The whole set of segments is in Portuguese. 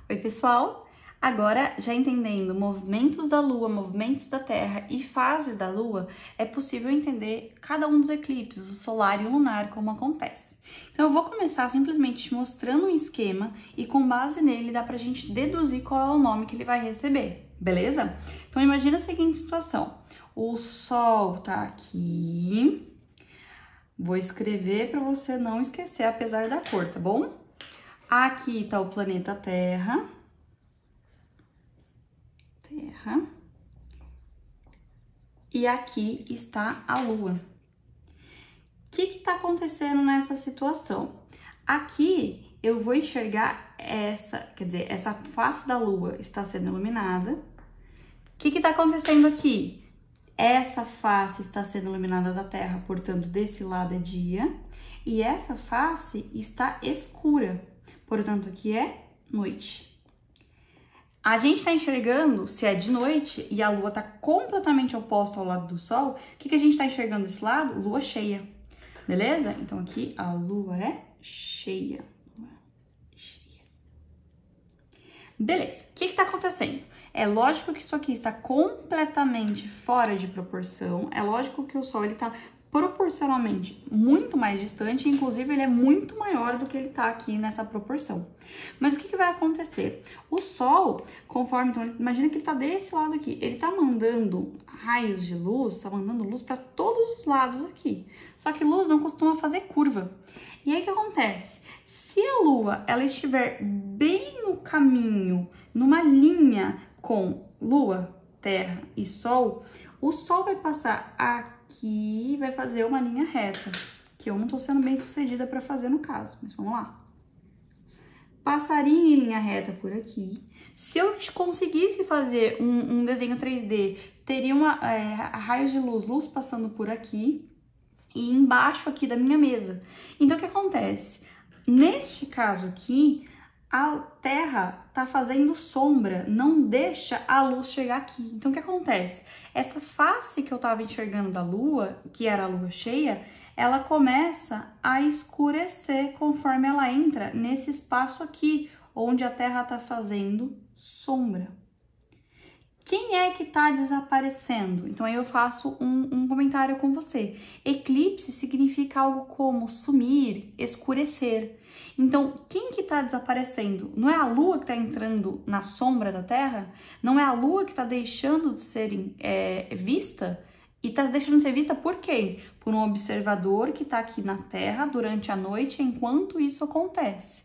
Oi, pessoal! Agora, já entendendo movimentos da Lua, movimentos da Terra e fases da Lua, é possível entender cada um dos eclipses, o solar e o lunar, como acontece. Então, eu vou começar simplesmente te mostrando um esquema e com base nele dá pra gente deduzir qual é o nome que ele vai receber, beleza? Então, imagina a seguinte situação. O Sol tá aqui. Vou escrever para você não esquecer, apesar da cor, tá bom? Aqui tá o planeta Terra. E aqui está a Lua. O que tá acontecendo nessa situação? Aqui eu vou enxergar essa face da Lua está sendo iluminada. O que tá acontecendo aqui? Essa face está sendo iluminada da Terra, portanto, desse lado é dia. E essa face está escura, portanto, aqui é noite. A gente está enxergando, se é de noite e a Lua está completamente oposta ao lado do Sol, o que a gente está enxergando desse lado? Lua cheia, beleza? Então, aqui a Lua é cheia. Beleza, o que está acontecendo? É lógico que isso aqui está completamente fora de proporção, é lógico que o Sol está proporcionalmente muito mais distante, inclusive ele é muito maior do que ele está aqui nessa proporção. Mas o que vai acontecer? O Sol, conforme, então, imagina que ele está desse lado aqui, ele está mandando raios de luz, está mandando luz para todos os lados aqui. Só que luz não costuma fazer curva. E aí o que acontece? Se a Lua ela estiver bem no caminho, numa linha com Lua, Terra e Sol, o Sol vai passar aqui e vai fazer uma linha reta, que eu não tô sendo bem sucedida para fazer no caso, mas vamos lá. Passaria em linha reta por aqui. Se eu conseguisse fazer um desenho 3D, teria raios de luz passando por aqui e embaixo aqui da minha mesa. Então, o que acontece? Neste caso aqui, a Terra tá fazendo sombra, não deixa a luz chegar aqui. Então, o que acontece? Essa face que eu tava enxergando da Lua, que era a Lua cheia, ela começa a escurecer conforme ela entra nesse espaço aqui, onde a Terra tá fazendo sombra. Quem é que tá desaparecendo? Então, aí eu faço um comentário com você. Eclipse significa algo como sumir, escurecer. Então, quem que tá desaparecendo? Não é a Lua que tá entrando na sombra da Terra? Não é a Lua que tá deixando de ser vista? E tá deixando de ser vista por quem? Por um observador que tá aqui na Terra durante a noite enquanto isso acontece.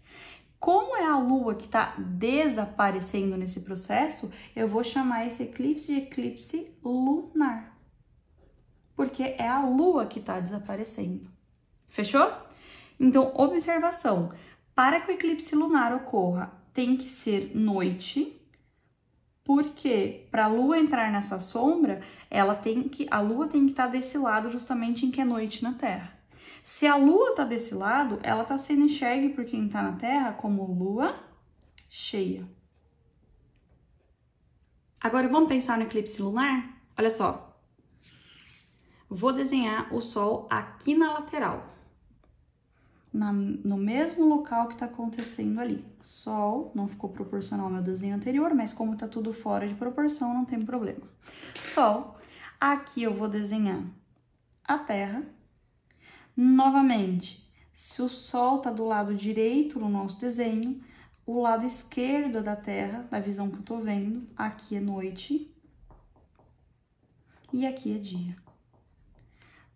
Como é a Lua que está desaparecendo nesse processo, eu vou chamar esse eclipse de eclipse lunar. Porque é a Lua que está desaparecendo. Fechou? Então, observação. Para que o eclipse lunar ocorra, tem que ser noite. Porque para a Lua entrar nessa sombra, a Lua tem que estar desse lado justamente em que é noite na Terra. Se a Lua tá desse lado, ela tá sendo enxergue por quem tá na Terra como Lua cheia. Agora vamos pensar no eclipse lunar? Olha só. Vou desenhar o Sol aqui na lateral. No mesmo local que tá acontecendo ali. Sol, não ficou proporcional ao meu desenho anterior, mas como tá tudo fora de proporção, não tem problema. Sol, aqui eu vou desenhar a Terra. Novamente, se o Sol está do lado direito no nosso desenho, o lado esquerdo da Terra, da visão que eu estou vendo, aqui é noite e aqui é dia.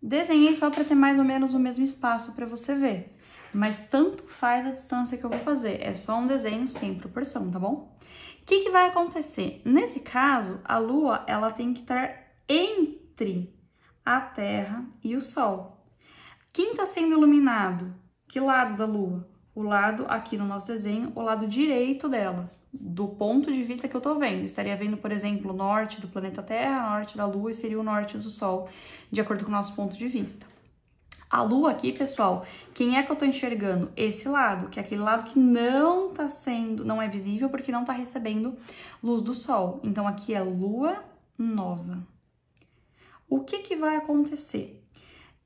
Desenhei só para ter mais ou menos o mesmo espaço para você ver, mas tanto faz a distância que eu vou fazer, é só um desenho sem proporção, tá bom? O que vai acontecer? Nesse caso, a Lua ela tem que estar entre a Terra e o Sol. Quem está sendo iluminado? Que lado da Lua? O lado aqui no nosso desenho, o lado direito dela, do ponto de vista que eu tô vendo. Estaria vendo, por exemplo, o norte do planeta Terra, o norte da Lua e seria o norte do Sol, de acordo com o nosso ponto de vista. A Lua aqui, pessoal, quem é que eu tô enxergando? Esse lado, que é aquele lado que não é visível porque não tá recebendo luz do Sol. Então, aqui é Lua nova. O que vai acontecer?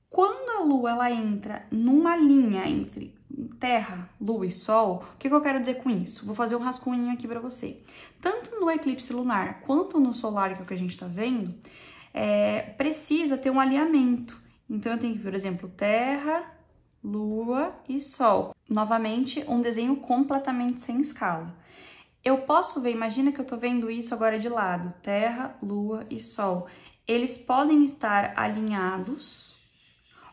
Quando a Lua ela entra numa linha entre Terra, Lua e Sol, o que eu quero dizer com isso? Vou fazer um rascunho aqui para você. Tanto no eclipse lunar quanto no solar, que é o que a gente está vendo, precisa ter um alinhamento. Então, eu tenho que, por exemplo, Terra, Lua e Sol. Novamente, um desenho completamente sem escala. Eu posso ver, imagina que eu estou vendo isso agora de lado, Terra, Lua e Sol. Eles podem estar alinhados,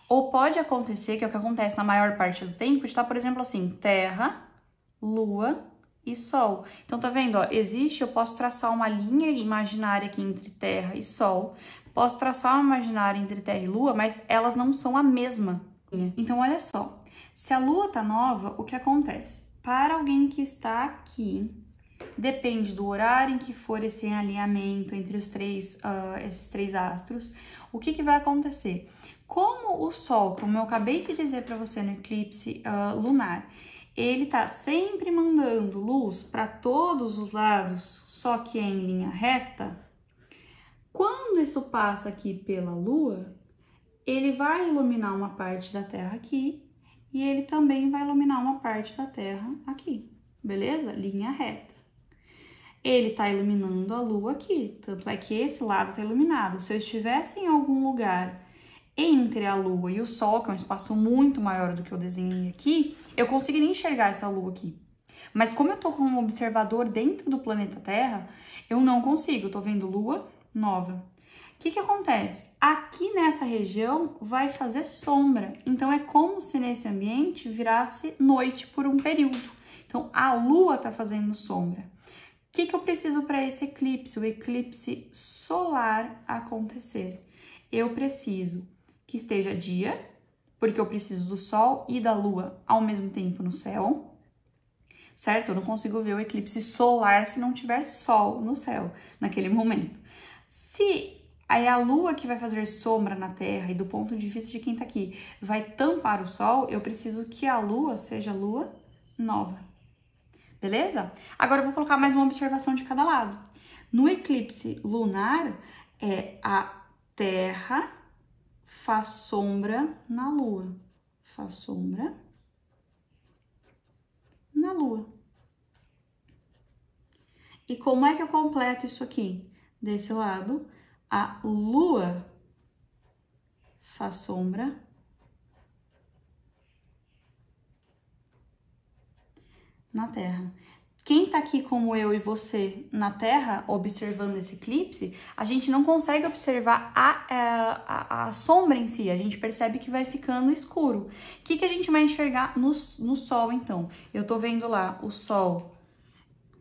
ou pode acontecer, que é o que acontece na maior parte do tempo, de estar, por exemplo, assim, Terra, Lua e Sol. Então, tá vendo, ó, eu posso traçar uma linha imaginária aqui entre Terra e Sol, posso traçar uma imaginária entre Terra e Lua, mas elas não são a mesma linha. Então, olha só, se a Lua tá nova, o que acontece? Para alguém que está aqui, depende do horário em que for esse alinhamento entre esses três astros, o que vai acontecer? Como o Sol, como eu acabei de dizer para você no eclipse lunar, ele tá sempre mandando luz para todos os lados, só que em linha reta, quando isso passa aqui pela Lua, ele vai iluminar uma parte da Terra aqui e ele também vai iluminar uma parte da Terra aqui, beleza? Linha reta. Ele tá iluminando a Lua aqui, tanto é que esse lado tá iluminado. Se eu estivesse em algum lugar entre a Lua e o Sol, que é um espaço muito maior do que eu desenhei aqui, eu conseguiria enxergar essa Lua aqui. Mas como eu tô com um observador dentro do planeta Terra, eu não consigo, eu tô vendo Lua nova. O que acontece? Aqui nessa região vai fazer sombra, então é como se nesse ambiente virasse noite por um período. Então a Lua tá fazendo sombra. O que eu preciso para esse eclipse, o eclipse solar acontecer? Eu preciso que esteja dia, porque eu preciso do Sol e da Lua ao mesmo tempo no céu, certo? Eu não consigo ver o eclipse solar se não tiver Sol no céu naquele momento. Se aí a Lua que vai fazer sombra na Terra e do ponto de vista de quem tá aqui vai tampar o Sol, eu preciso que a Lua seja Lua nova. Beleza? Agora eu vou colocar mais uma observação de cada lado. No eclipse lunar, a Terra faz sombra na Lua. Faz sombra na Lua. E como é que eu completo isso aqui? Desse lado, a Lua faz sombra na Terra. Quem tá aqui como eu e você na Terra, observando esse eclipse, a gente não consegue observar a sombra em si, a gente percebe que vai ficando escuro. O que a gente vai enxergar no Sol, então? Eu tô vendo lá o Sol,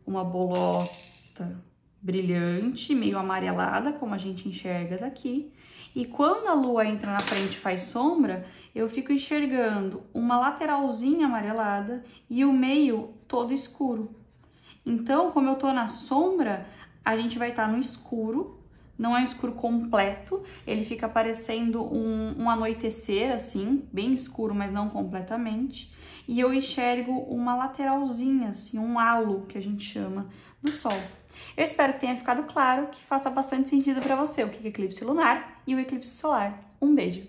uma bolota brilhante, meio amarelada, como a gente enxerga daqui. E quando a Lua entra na frente e faz sombra, eu fico enxergando uma lateralzinha amarelada e o meio todo escuro. Então, como eu tô na sombra, a gente vai estar no escuro, não é um escuro completo, ele fica parecendo um anoitecer, assim, bem escuro, mas não completamente. E eu enxergo uma lateralzinha, assim, um halo, que a gente chama, do Sol. Eu espero que tenha ficado claro, que faça bastante sentido para você o que é eclipse lunar e o eclipse solar. Um beijo!